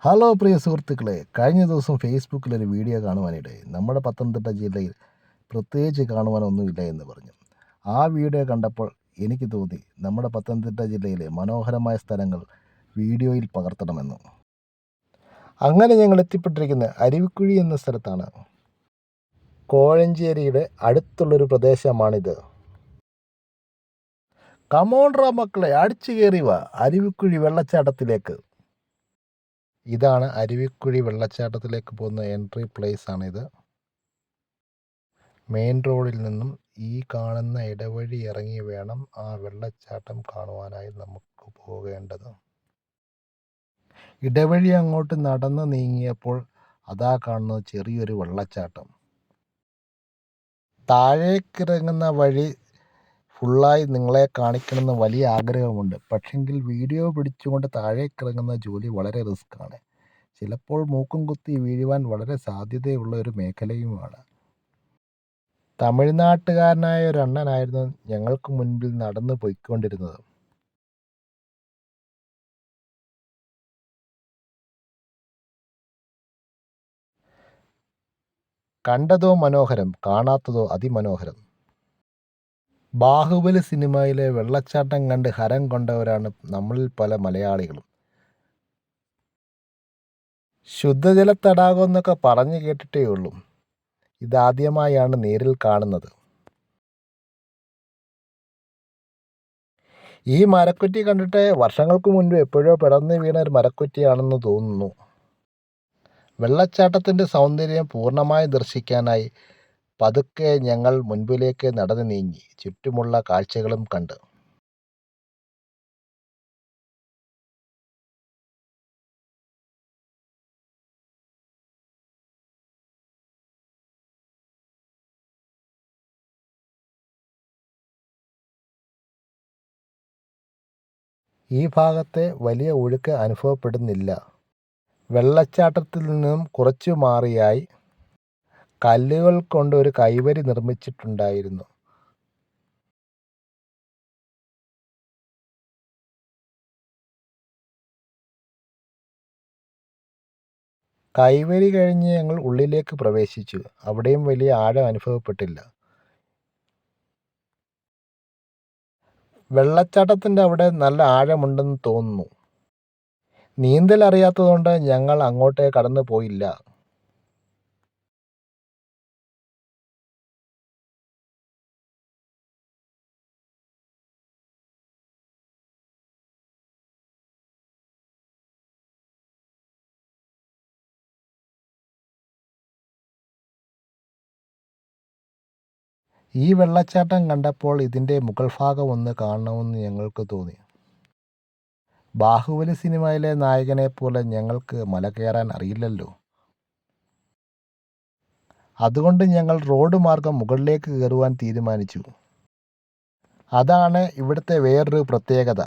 Hello പ്രിയ സുഹൃത്തുക്കളെ, കഴിഞ്ഞ ദിവസം ഫേസ്ബുക്കിലൊരു വീഡിയോ കാണുവാനിടയായി. നമ്മുടെ പത്തനംതിട്ട ജില്ലയിൽ പ്രത്യേകിച്ച് കാണുവാനൊന്നുമില്ല എന്ന് പറഞ്ഞു. ആ വീഡിയോ കണ്ടപ്പോൾ എനിക്ക് തോന്നി നമ്മുടെ പത്തനംതിട്ട ജില്ലയിലെ മനോഹരമായ സ്ഥലങ്ങൾ വീഡിയോയിൽ പകർത്തണമെന്ന്. അങ്ങനെ ഞങ്ങൾ എത്തിപ്പെട്ടിരിക്കുന്ന അരുവിക്കുഴി എന്ന സ്ഥലത്താണ്. കോഴഞ്ചേരിയുടെ അടുത്തുള്ളൊരു പ്രദേശമാണിത്. കമോൺട്രാ മക്കളെ, അടിച്ചു കയറി വാ അരുവിക്കുഴി വെള്ളച്ചാട്ടത്തിലേക്ക്. ഇതാണ് അരുവിക്കുഴി വെള്ളച്ചാട്ടത്തിലേക്ക് പോകുന്ന എൻട്രി പ്ലേസ് ആണിത്. മെയിൻ റോഡിൽ നിന്നും ഈ കാണുന്ന ഇടവഴി ഇറങ്ങി വേണം ആ വെള്ളച്ചാട്ടം കാണുവാനായി നമുക്ക് പോകേണ്ടത്. ഇടവഴി അങ്ങോട്ട് നടന്ന് നീങ്ങിയപ്പോൾ അതാ കാണുന്നത് ചെറിയൊരു വെള്ളച്ചാട്ടം. താഴേക്കിറങ്ങുന്ന വഴി ഫുള്ളായി നിങ്ങളെ കാണിക്കണമെന്ന് വലിയ ആഗ്രഹമുണ്ട്. പക്ഷെങ്കിൽ വീഡിയോ പിടിച്ചുകൊണ്ട് താഴേക്കിറങ്ങുന്ന ജോലി വളരെ റിസ്ക്കാണ്. ചിലപ്പോൾ മൂക്കും കുത്തി വീഴുവാൻ വളരെ സാധ്യതയുള്ള ഒരു മേഖലയുമാണ്. തമിഴ്നാട്ടുകാരനായ ഒരു അണ്ണനായിരുന്നു ഞങ്ങൾക്ക് മുൻപിൽ നടന്നു പോയിക്കൊണ്ടിരുന്നത്. കണ്ടതോ മനോഹരം, കാണാത്തതോ അതിമനോഹരം. ബാഹുബലി സിനിമയിലെ വെള്ളച്ചാട്ടം കണ്ട് ഹരം കൊണ്ടവരാണ് നമ്മളിൽ പല മലയാളികളും. ശുദ്ധജല തടാകം എന്നൊക്കെ പറഞ്ഞു കേട്ടിട്ടേ ഉള്ളൂ. ഇതാദ്യമായാണ് നേരിൽ കാണുന്നത്. ഈ മരക്കുറ്റി കണ്ടിട്ട് വർഷങ്ങൾക്ക് മുൻപ് എപ്പോഴോ പിറന്നു വീണ ഒരു മരക്കുറ്റിയാണെന്ന് തോന്നുന്നു. വെള്ളച്ചാട്ടത്തിൻ്റെ സൗന്ദര്യം പൂർണ്ണമായി ദർശിക്കാനായി പതുക്കെ ഞങ്ങൾ മുൻപിലേക്ക് നടന്നു നീങ്ങി. ചുറ്റുമുള്ള കാഴ്ചകളും കണ്ട്. ഈ ഭാഗത്തെ വലിയ ഒഴുക്ക് അനുഭവപ്പെടുന്നില്ല. വെള്ളച്ചാട്ടത്തിൽ നിന്നും കുറച്ചു മാറിയായി കല്ലുകൾ കൊണ്ട് ഒരു കൈവരി നിർമ്മിച്ചിട്ടുണ്ടായിരുന്നു. കൈവരി കഴിഞ്ഞ് ഞങ്ങൾ ഉള്ളിലേക്ക് പ്രവേശിച്ചു. അവിടെയും വലിയ ആഴം അനുഭവപ്പെട്ടില്ല. വെള്ളച്ചാട്ടത്തിൻ്റെ അവിടെ നല്ല ആഴമുണ്ടെന്ന് തോന്നുന്നു. നീന്തൽ അറിയാത്തതുകൊണ്ട് ഞങ്ങൾ അങ്ങോട്ടേ കടന്നു പോയില്ല. ഈ വെള്ളച്ചാട്ടം കണ്ടപ്പോൾ ഇതിൻ്റെ മുകൾ ഭാഗം ഒന്ന് കാണണമെന്ന് ഞങ്ങൾക്ക് തോന്നി. ബാഹുബലി സിനിമയിലെ നായകനെ പോലെ ഞങ്ങൾക്ക് മല കയറാൻ അറിയില്ലല്ലോ. അതുകൊണ്ട് ഞങ്ങൾ റോഡ് മാർഗം മുകളിലേക്ക് കയറുവാൻ തീരുമാനിച്ചു. അതാണ് ഇവിടുത്തെ വേറൊരു പ്രത്യേകത.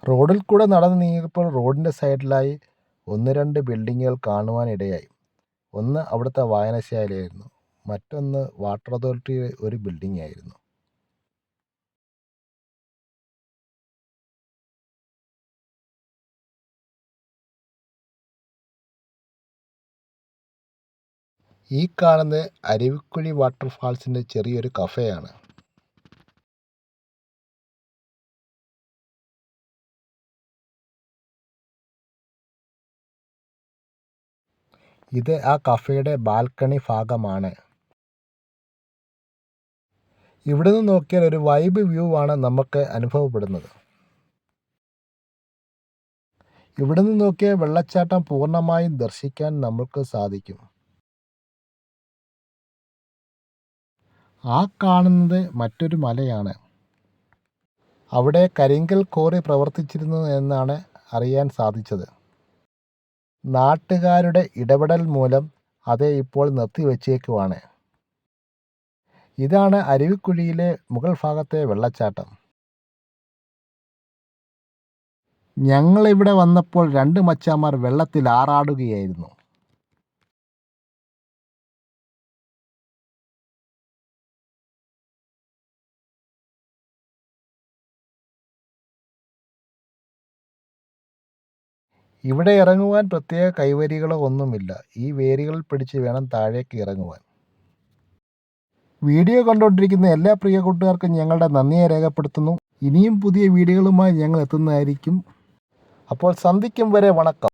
റോഡിൽ കൂടെ നടന്നു നീങ്ങിയപ്പോൾ റോഡിൻ്റെ സൈഡിലായി 1-2 ബിൽഡിങ്ങുകൾ കാണുവാനിടയായി. ഒന്ന് അവിടുത്തെ വായനശാലയായിരുന്നു. മറ്റൊന്ന് വാട്ടർ അതോറിറ്റി ഒരു ബിൽഡിംഗ് ആയിരുന്നു. ഈ കാണുന്നത് അരുവിക്കുഴി വാട്ടർഫാൾസിൻ്റെ ചെറിയൊരു കഫേയാണ്. ഇത് ആ കഫേയുടെ ബാൽക്കണി ഭാഗമാണ്. ഇവിടെ നിന്ന് നോക്കിയാൽ ഒരു വൈബ് വ്യൂ ആണ് നമുക്ക് അനുഭവപ്പെടുന്നത്. ഇവിടെ നിന്ന് നോക്കിയാൽ വെള്ളച്ചാട്ടം പൂർണ്ണമായും ദർശിക്കാൻ നമുക്ക് സാധിക്കും. ആ കാണുന്നത് മറ്റൊരു മലയാണ്. അവിടെ കരിങ്കൽ ക്വാറി പ്രവർത്തിച്ചിരുന്നു എന്നാണ് അറിയാൻ സാധിച്ചത്. നാട്ടുകാരുടെ ഇടപെടൽ മൂലം അത് ഇപ്പോൾ നിർത്തിവെച്ചേക്കുവാണ്. ഇതാണ് അരുവിക്കുഴിയിലെ മുകൾ ഭാഗത്തെ വെള്ളച്ചാട്ടം. ഞങ്ങളിവിടെ വന്നപ്പോൾ 2 മച്ചാന്മാർ വെള്ളത്തിൽ ആറാടുകയായിരുന്നു. ഇവിടെ ഇറങ്ങുവാൻ പ്രത്യേക കൈവരികളോ ഒന്നുമില്ല. ഈ വേരുകൾ പിടിച്ച് വേണം താഴേക്ക് ഇറങ്ങുവാൻ. വീഡിയോ കണ്ടുകൊണ്ടിരിക്കുന്ന എല്ലാ പ്രിയ കൂട്ടുകാർക്കും ഞങ്ങളുടെ നന്ദിയെ രേഖപ്പെടുത്തുന്നു. ഇനിയും പുതിയ വീഡിയോകളുമായി ഞങ്ങൾ എത്തുന്നതായിരിക്കും. അപ്പോൾ സന്ധിക്കും വരെ വണക്കം.